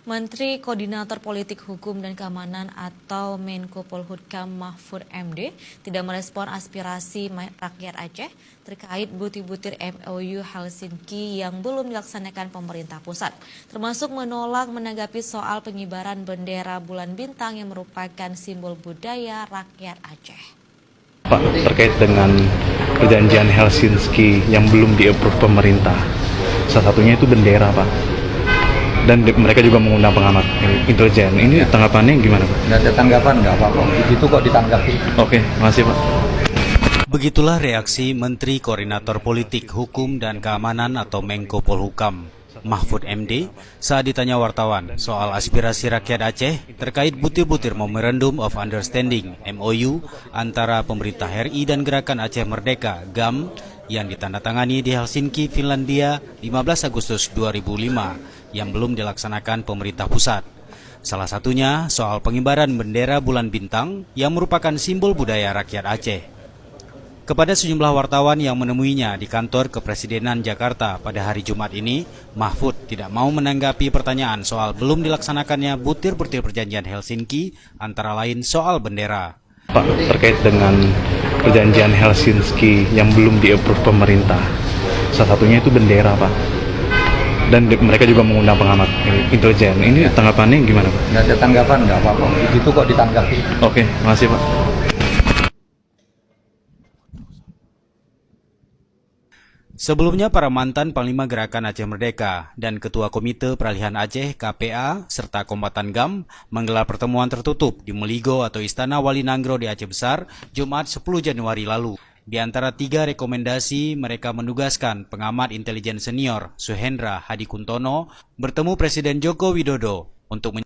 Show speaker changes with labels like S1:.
S1: Menteri Koordinator Politik Hukum dan Keamanan atau Menko Polhukam Mahfud MD tidak merespon aspirasi rakyat Aceh terkait butir-butir MOU Helsinki yang belum dilaksanakan pemerintah pusat, termasuk menolak menanggapi soal pengibaran bendera bulan bintang yang merupakan simbol budaya rakyat Aceh.
S2: Pak, terkait dengan perjanjian Helsinki yang belum di-approve pemerintah, salah satunya itu bendera, Pak. Dan mereka juga mengundang pengamat intelijen. Ini tanggapannya gimana, Pak?
S3: Nggak ada tanggapan, nggak apa-apa. Begitu kok ditanggapi.
S2: Oke, makasih, Pak.
S4: Begitulah reaksi Menteri Koordinator Politik Hukum dan Keamanan atau Menko Polhukam Mahfud MD saat ditanya wartawan soal aspirasi rakyat Aceh terkait butir-butir Memorandum of Understanding (MOU) antara pemerintah RI dan Gerakan Aceh Merdeka (GAM) yang ditandatangani di Helsinki, Finlandia 15 Agustus 2005 yang belum dilaksanakan pemerintah pusat. Salah satunya soal pengibaran bendera bulan bintang yang merupakan simbol budaya rakyat Aceh. Kepada sejumlah wartawan yang menemuinya di kantor Kepresidenan Jakarta pada hari Jumat ini, Mahfud tidak mau menanggapi pertanyaan soal belum dilaksanakannya butir-butir perjanjian Helsinki, antara lain soal bendera.
S2: Pak, terkait dengan perjanjian Helsinki yang belum di-approve pemerintah, salah satunya itu bendera, Pak. Dan mereka juga mengundang pengamat intelijen. Ini tanggapannya gimana, Pak?
S3: Nggak ada tanggapan, nggak apa-apa. Begitu kok ditanggapi.
S2: Oke, makasih, Pak.
S4: Sebelumnya, para mantan Panglima Gerakan Aceh Merdeka dan Ketua Komite Peralihan Aceh (KPA) serta kombatan GAM menggelar pertemuan tertutup di Meligo atau Istana Wali Nanggro di Aceh Besar, Jumat 10 Januari lalu. Di antara 3 rekomendasi, mereka menugaskan pengamat intelijen senior Suhendra Hadi Kuntono bertemu Presiden Joko Widodo untuk